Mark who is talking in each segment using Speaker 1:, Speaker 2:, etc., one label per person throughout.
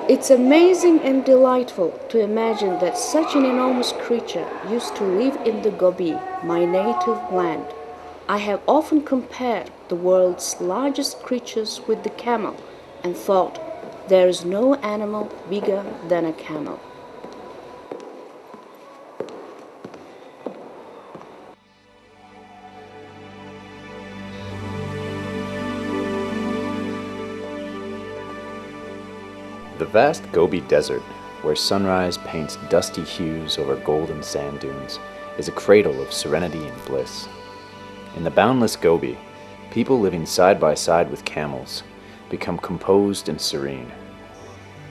Speaker 1: It's amazing and delightful to imagine that such an enormous creature used to live in the Gobi, my native land. I have often compared the world's largest creatures with the camel and thought there is no animal bigger than a camel.
Speaker 2: The vast Gobi Desert, where sunrise paints dusty hues over golden sand dunes, is a cradle of serenity and bliss. In the boundless Gobi, people living side by side with camels become composed and serene.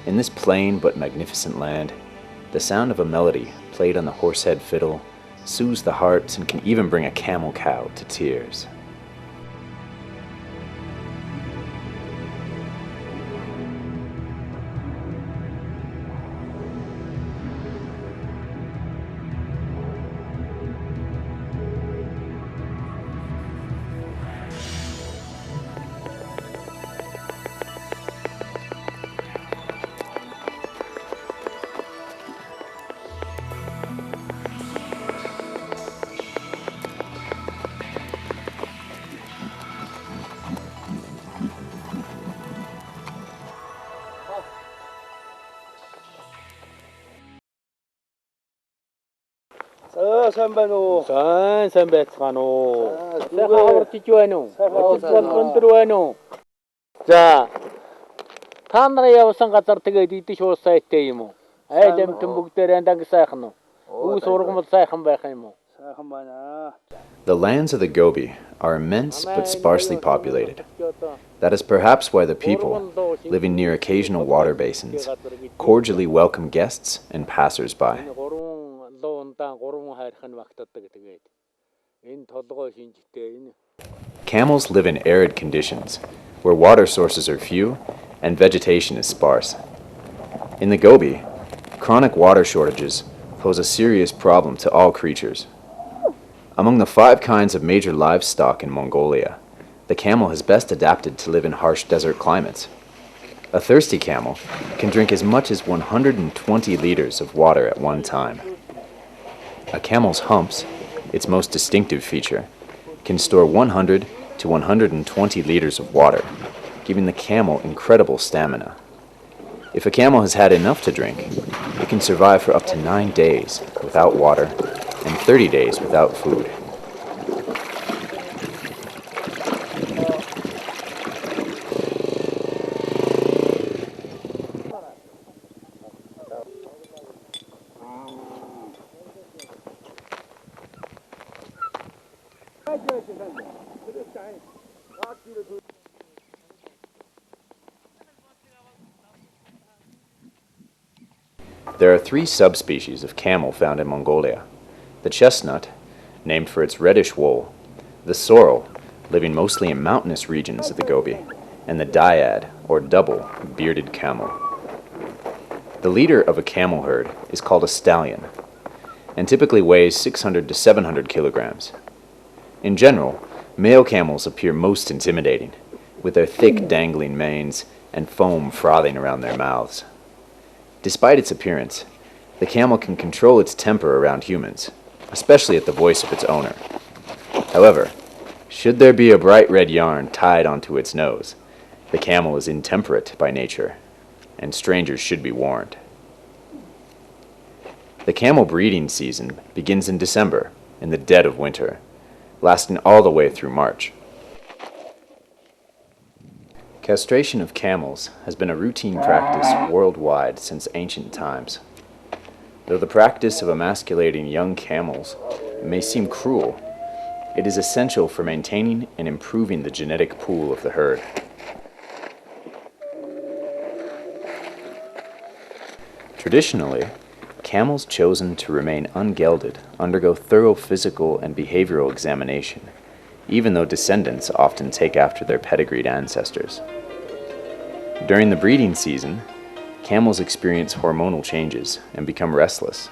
Speaker 2: In this plain but magnificent land, the sound of a melody played on the horsehead fiddle soothes the heart and can even bring a camel cow to tears.
Speaker 3: Сайн байна уу?
Speaker 4: Сайн байцгаана уу. Сайхан хавартж байна уу? Ажил бол өндөр байна уу? За. Та нараа явсан газар тэгээд идэж уус сайтай юм уу? Айл амтэн бүгдээр андаг сайхан уу? Үүс ургамал сайхан байх юм уу?
Speaker 3: Сайхан байна.
Speaker 2: The lands of the Gobi are immense but sparsely populated. That is perhaps why the people, living near occasional water basins, cordially welcome guests and passers-by. Camels live in arid conditions, where water sources are few and vegetation is sparse. In the Gobi, chronic water shortages pose a serious problem to all creatures. Among the 5 kinds of major livestock in Mongolia, the camel is best adapted to live in harsh desert climates. A thirsty camel can drink as much as 120 liters of water at one time. A camel's humps, its most distinctive feature, can store 100 to 120 liters of water, giving the camel incredible stamina. If a camel has had enough to drink, it can survive for up to 9 days without water and 30 days without food. There are 3 subspecies of camel found in Mongolia. The chestnut, named for its reddish wool, the sorrel, living mostly in mountainous regions of the Gobi, and the dyad, or double, bearded camel. The leader of a camel herd is called a stallion, and typically weighs 600 to 700 kilograms. In general, male camels appear most intimidating, with their thick dangling manes and foam frothing around their mouths. Despite its appearance, the camel can control its temper around humans, especially at the voice of its owner. However, should there be a bright red yarn tied onto its nose, the camel is intemperate by nature, and strangers should be warned. The camel breeding season begins in December, in the dead of winter, lasting all the way through March. Castration of camels has been a routine practice worldwide since ancient times. Though the practice of emasculating young camels may seem cruel, it is essential for maintaining and improving the genetic pool of the herd. Traditionally, camels chosen to remain ungelded undergo thorough physical and behavioral examination, even though descendants often take after their pedigreed ancestors. During the breeding season, camels experience hormonal changes and become restless.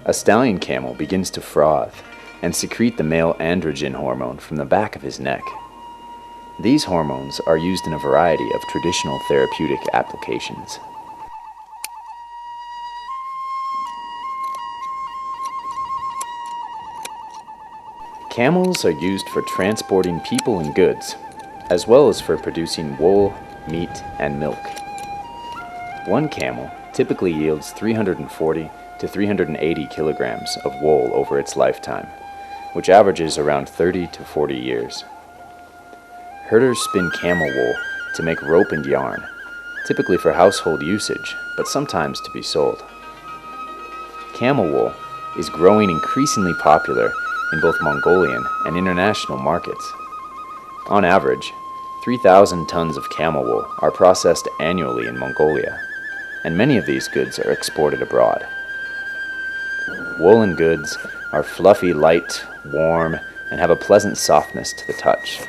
Speaker 2: A stallion camel begins to froth and secrete the male androgen hormone from the back of his neck. These hormones are used in a variety of traditional therapeutic applications. Camels are used for transporting people and goods, as well as for producing wool, meat, and milk. One camel typically yields 340 to 380 kilograms of wool over its lifetime, which averages around 30 to 40 years. Herders spin camel wool to make rope and yarn, typically for household usage, but sometimes to be sold. Camel wool is growing increasingly popular in both Mongolian and international markets. On average, 3,000 tons of camel wool are processed annually in Mongolia, and many of these goods are exported abroad. Woolen goods are fluffy, light, warm, and have a pleasant softness to the touch.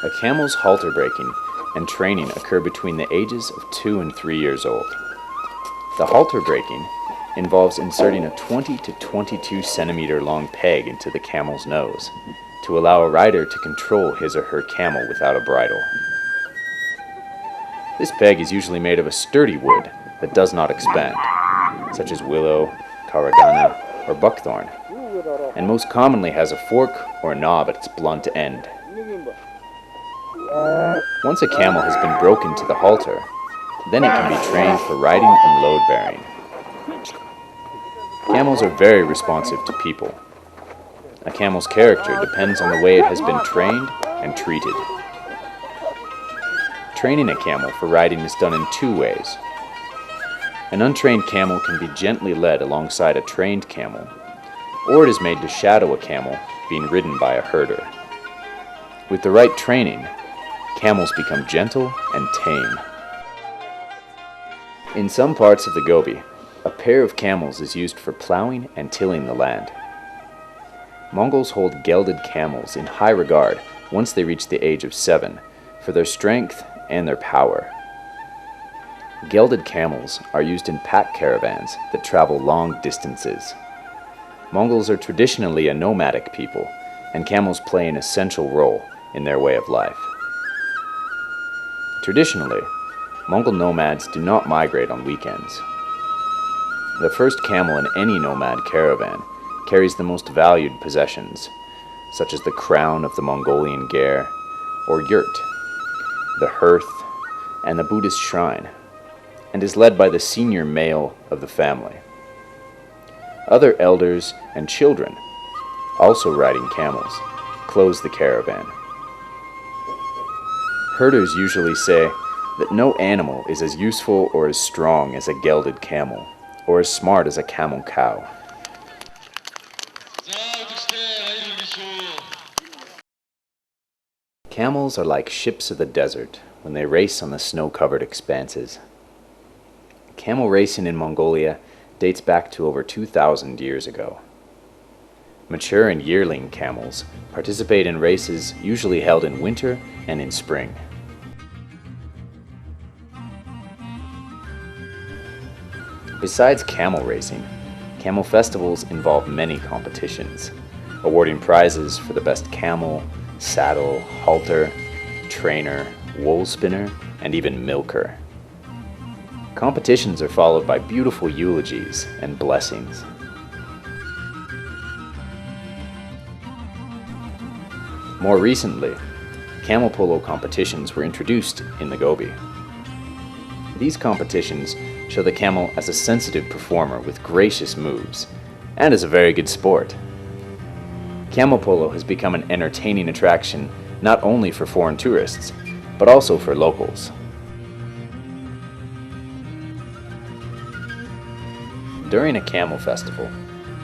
Speaker 2: A camel's halter breaking and training occur between the ages of 2 and 3 years old. The halter breaking involves inserting a 20 to 22 centimeter long peg into the camel's nose to allow a rider to control his or her camel without a bridle. This peg is usually made of a sturdy wood that does not expand, such as willow, karagana, or buckthorn, and most commonly has a fork or a knob at its blunt end. Once a camel has been broken to the halter, then it can be trained for riding and load bearing. Camels are very responsive to people. A camel's character depends on the way it has been trained and treated. Training a camel for riding is done in 2 ways. An untrained camel can be gently led alongside a trained camel, or it is made to shadow a camel being ridden by a herder. With the right training, camels become gentle and tame. In some parts of the Gobi, a pair of camels is used for plowing and tilling the land. Mongols hold gelded camels in high regard once they reach the age of 7 for their strength and their power. Gelded camels are used in pack caravans that travel long distances. Mongols are traditionally a nomadic people, and camels play an essential role in their way of life. Traditionally, Mongol nomads do not migrate on weekends. The first camel in any nomad caravan carries the most valued possessions, such as the crown of the Mongolian Ger, or yurt, the hearth, and the Buddhist shrine, and is led by the senior male of the family. Other elders and children, also riding camels, close the caravan. Herders usually say that no animal is as useful or as strong as a gelded camel, or as smart as a camel cow. Camels are like ships of the desert when they race on the snow-covered expanses. Camel racing in Mongolia dates back to over 2,000 years ago. Mature and yearling camels participate in races usually held in winter and in spring. Besides camel racing, camel festivals involve many competitions, awarding prizes for the best camel, saddle, halter, trainer, wool spinner, and even milker. Competitions are followed by beautiful eulogies and blessings. More recently, camel polo competitions were introduced in the Gobi. These competitions show the camel as a sensitive performer with gracious moves, and as a very good sport. Camel polo has become an entertaining attraction not only for foreign tourists, but also for locals. During a camel festival,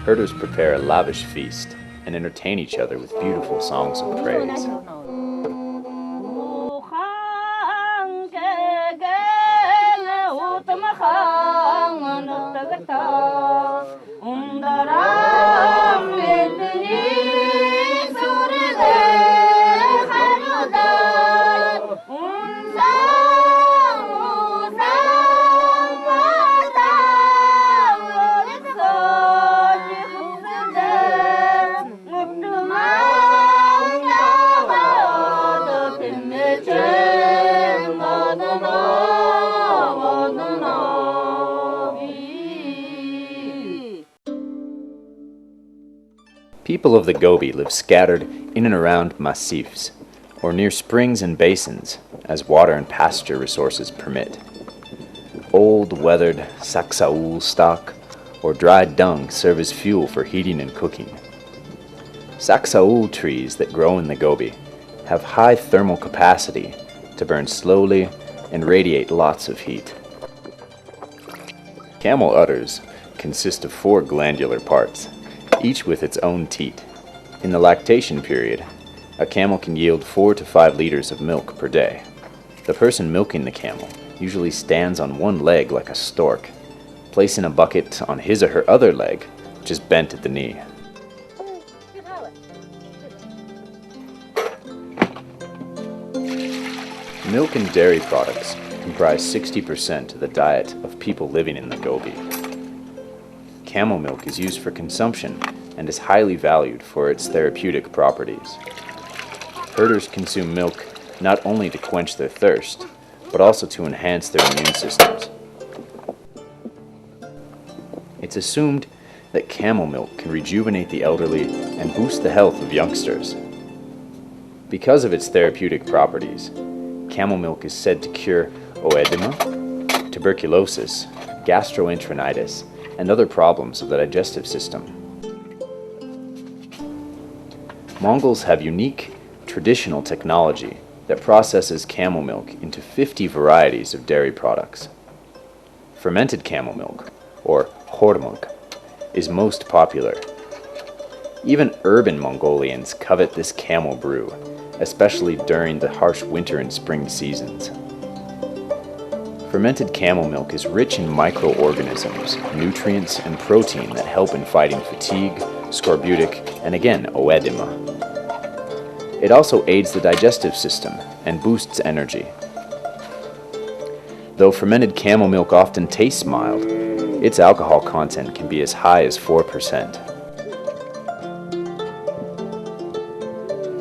Speaker 2: herders prepare a lavish feast and entertain each other with beautiful songs of praise. People of the Gobi live scattered in and around massifs, or near springs and basins, as water and pasture resources permit. Old, weathered saksaul stock or dried dung serve as fuel for heating and cooking. Saksaul trees that grow in the Gobi have high thermal capacity to burn slowly and radiate lots of heat. Camel udders consist of 4 glandular parts, each with its own teat. In the lactation period, a camel can yield 4 to 5 liters of milk per day. The person milking the camel usually stands on one leg like a stork, placing a bucket on his or her other leg, which is bent at the knee. Milk and dairy products comprise 60% of the diet of people living in the Gobi. Camel milk is used for consumption and is highly valued for its therapeutic properties. Herders consume milk not only to quench their thirst, but also to enhance their immune systems. It's assumed that camel milk can rejuvenate the elderly and boost the health of youngsters. Because of its therapeutic properties, camel milk is said to cure oedema, tuberculosis, gastroenteritis, and other problems of the digestive system. Mongols have unique, traditional technology that processes camel milk into 50 varieties of dairy products. Fermented camel milk, or hormuk, is most popular. Even urban Mongolians covet this camel brew, especially during the harsh winter and spring seasons. Fermented camel milk is rich in microorganisms, nutrients, and protein that help in fighting fatigue, scorbutic, and again, oedema. It also aids the digestive system and boosts energy. Though fermented camel milk often tastes mild, its alcohol content can be as high as 4%.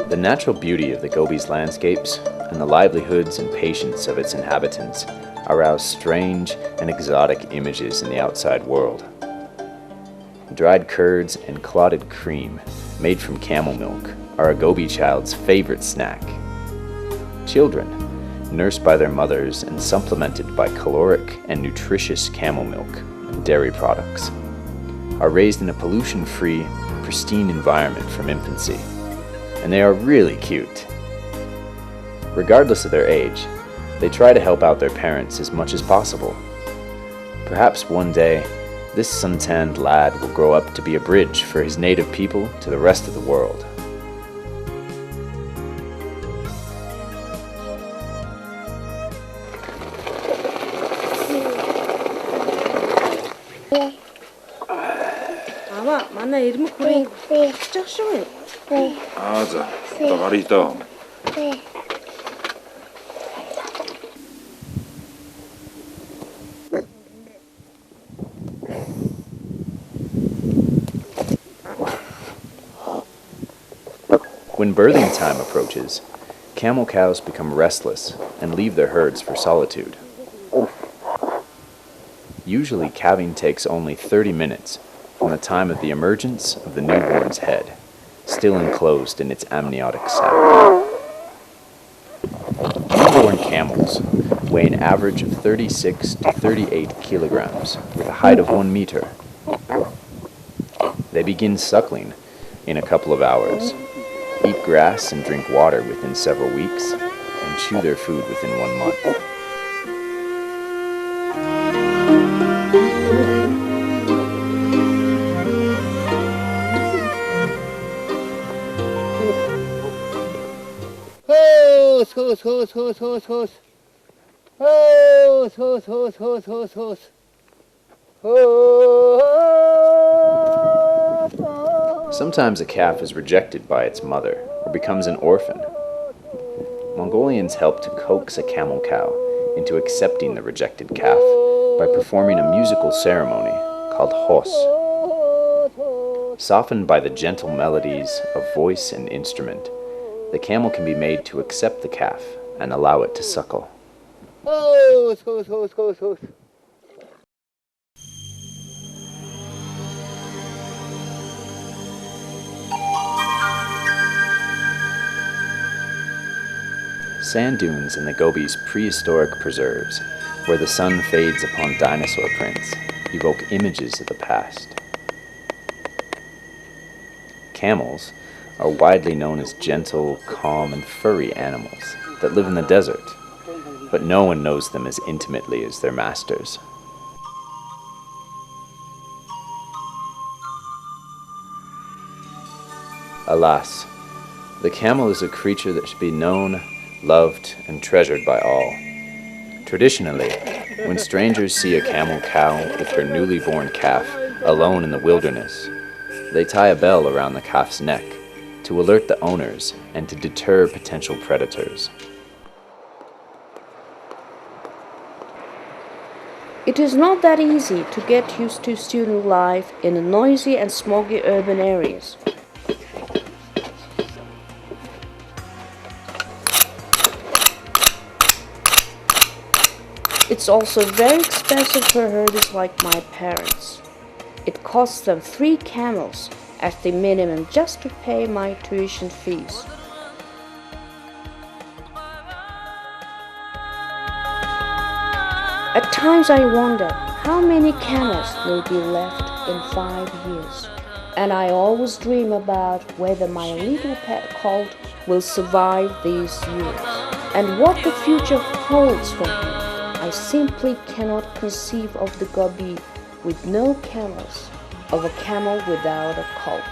Speaker 2: The natural beauty of the Gobi's landscapes and the livelihoods and patience of its inhabitants arouse strange and exotic images in the outside world. Dried curds and clotted cream made from camel milk are a Gobi child's favorite snack. Children, nursed by their mothers and supplemented by caloric and nutritious camel milk and dairy products, are raised in a pollution-free, pristine environment from infancy. And they are really cute. Regardless of their age, they try to help out their parents as much as possible. Perhaps one day, this suntanned lad will grow up to be a bridge for his native people to the rest of the world.
Speaker 1: 아마 만나 이름 고래 짝쇼에.
Speaker 5: 아, 자, 다가리 있다.
Speaker 2: When birthing time approaches, camel cows become restless and leave their herds for solitude. Usually, calving takes only 30 minutes from the time of the emergence of the newborn's head, still enclosed in its amniotic sac. Newborn camels weigh an average of 36 to 38 kilograms with a height of 1 meter. They begin suckling in a couple of hours, eat grass and drink water within several weeks, and chew their food within 1 month. Sometimes a calf is rejected by its mother or becomes an orphan. Mongolians help to coax a camel cow into accepting the rejected calf by performing a musical ceremony called hos. Softened by the gentle melodies of voice and instrument, the camel can be made to accept the calf and allow it to suckle. Sand dunes in the Gobi's prehistoric preserves, where the sun fades upon dinosaur prints, evoke images of the past. Camels are widely known as gentle, calm, and furry animals that live in the desert, but no one knows them as intimately as their masters. Alas, the camel is a creature that should be known, loved, and treasured by all. Traditionally, when strangers see a camel cow with her newly born calf alone in the wilderness, they tie a bell around the calf's neck to alert the owners and to deter potential predators.
Speaker 1: It is not that easy to get used to student life in the noisy and smoggy urban areas. It's also very expensive for herders like my parents. It costs them 3 camels as the minimum just to pay my tuition fees. At times I wonder how many camels will be left in 5 years. And I always dream about whether my little pet colt will survive these years and what the future holds for him. I simply cannot conceive of the Gobi with no camels, of a camel without a colt.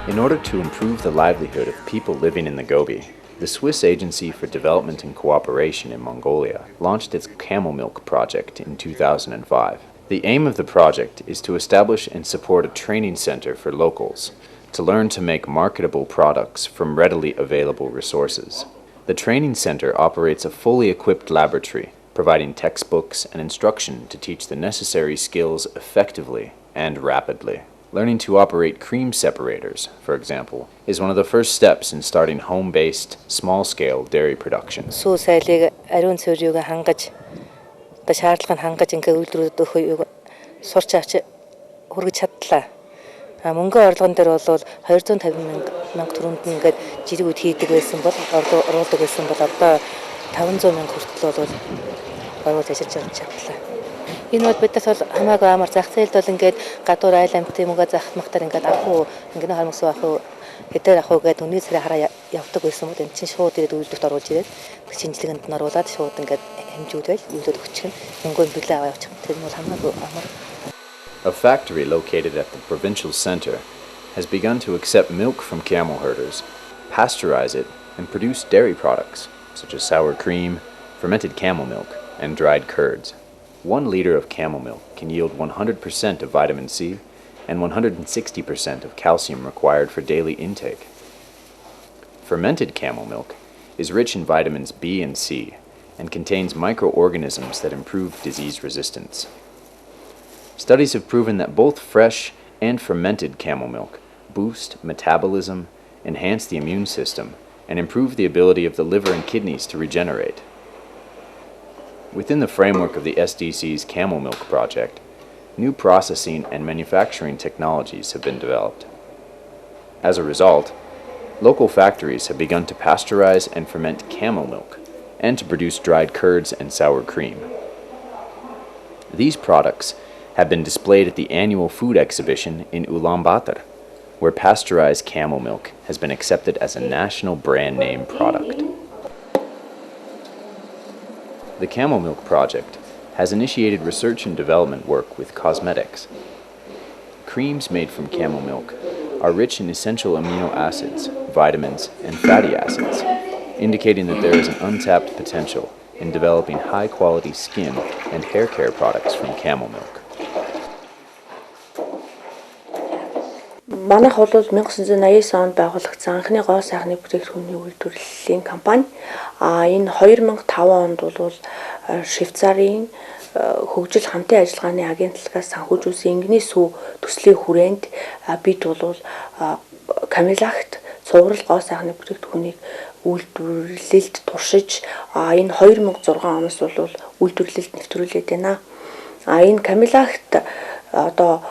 Speaker 2: In order to improve the livelihood of people living in the Gobi, the Swiss Agency for Development and Cooperation in Mongolia launched its camel milk project in 2005. The aim of the project is to establish and support a training center for locals to learn to make marketable products from readily available resources. The training center operates a fully equipped laboratory, providing textbooks and instruction to teach the necessary skills effectively and rapidly. Learning to operate cream separators, for example, is one of the first steps in starting home-based, small-scale dairy production.
Speaker 6: Сүү сайлыг ариун цэврийг хангаж, одоо шаардлага нь хангаж ингээ үйлдвэрүүд өгөхөйг сурч авч хүргэж чадлаа. Мөнгө орлогон дээр бол 250 мянга төгрөнд нь ингээд жиргүүд хийдэг байсан бол оруулдаг байсан бол одоо 500 мянга хүртэл бол оруулж ажиллаж чадлаа. Энэ бол бидээс бол хамаагүй амар зах зээлд бол ингээд гадуур айл амьтын мөнгө заах махтар ингээд авах уу ингээд харамсуу авах уу хэдээр авах уу гэдэг үнийн сараа хараа явдаг байсан бол энэ чинь шууд ирээд үйлдвэрт оруулж ирээд шинжилгээнд нь оруулаад шууд ингээд хэмжүүлэл үйлдвэрт өгчих нь мөнгөө билээ аваа явуучих. Тэр нь бол хамаагүй амар.
Speaker 2: A factory located at the provincial center has begun to accept milk from camel herders, pasteurize it, and produce dairy products such as sour cream, fermented camel milk, and dried curds. 1 liter of camel milk can yield 100% of vitamin C and 160% of calcium required for daily intake. Fermented camel milk is rich in vitamins B and C and contains microorganisms that improve disease resistance. Studies have proven that both fresh and fermented camel milk boost metabolism, enhance the immune system, and improve the ability of the liver and kidneys to regenerate. Within the framework of the SDC's Camel Milk Project, new processing and manufacturing technologies have been developed. As a result, local factories have begun to pasteurize and ferment camel milk and to produce dried curds and sour cream. These products have been displayed at the annual food exhibition in Ulaanbaatar, where pasteurized camel milk has been accepted as a national brand name product. The Camel Milk Project has initiated research and development work with cosmetics. Creams made from camel milk are rich in essential amino acids, vitamins, and fatty acids, indicating that there is an untapped potential in developing high-quality skin and hair care products from camel milk.
Speaker 7: Манайх бол 1989 онд байгуулагдсан анхны гоо сайхны бүтээгдэхүүний үйлдвэрлэлийн компани. Энэ 2005 онд бол Швейцарын хөгжил хамтын ажиллагааны агентлагаас санхүүж үзсэн Энхний сүү төслийн хүрээнд бид бол Camel-т цуврал гоо сайхны бүтээгдэхүүнийг үйлдвэрлэлд туршиж энэ 2006 оноос бол үйлдвэрлэлд нэвтрүүлээд байна. Энэ Camel-т одоо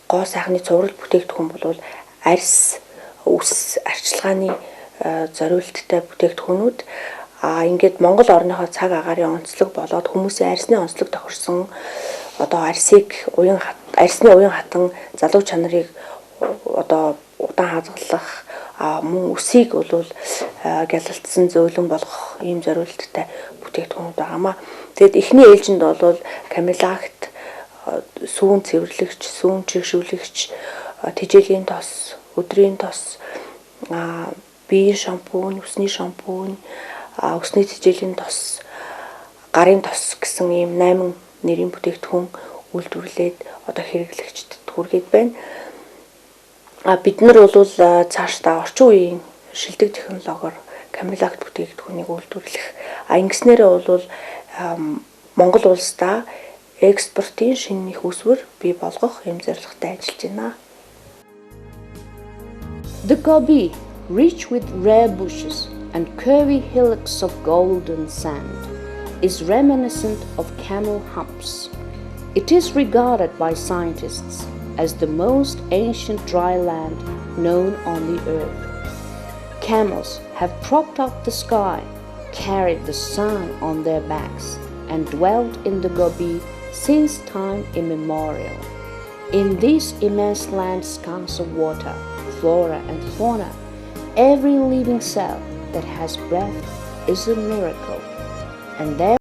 Speaker 7: гоо сайхны цуврал бүтээгдэхүүн бол арьс үс арчилгааны зориулттай бүтээгдэхүүнүүд ингээд Монгол орныхоо цаг агаарын онцлог болоод хүмүүсийн арьсны онцлог тохирсон одоо арьсны уян хатан залуу чанарыг одоо удаан хазгалах мөн үсийг бол гялалтсан зөөлөн болгох ийм зориулттай бүтээгдэхүүнүүд байгаамаа. Тэгэд эхний ээлжинд бол Camel-т сүүн цэвэрлэгч, сүүн чигшүүлэгч, тэжээлийн тос, өдрийн тос, биеийн шампунь, үсний шампунь, өсний тэжээлийн тос, гарын тос гэсэн ийм 8 нэрийн бүтээгдэхүүн үйлдвэрлээд одоо хэрэглэгчдэд хүргээд байна. Бид нар бол цаашдаа орчин үеийн шилдэг технологиор Camel-т бүтээгдэхүүнийг үйлдвэрлэх ингэснээрээ бол Монгол улсдаа экспортын шинэ их үсвэр бий болгох юм зорилготой ажиллаж байна.
Speaker 1: The Gobi, rich with rare bushes and curvy hillocks of golden sand, is reminiscent of camel humps. It is regarded by scientists as the most ancient dry land known on the earth. Camels have propped up the sky, carried the sun on their backs, and dwelt in the Gobi since time immemorial. In this immense land scarce of water, flora and fauna, every living cell that has breath is a miracle, and there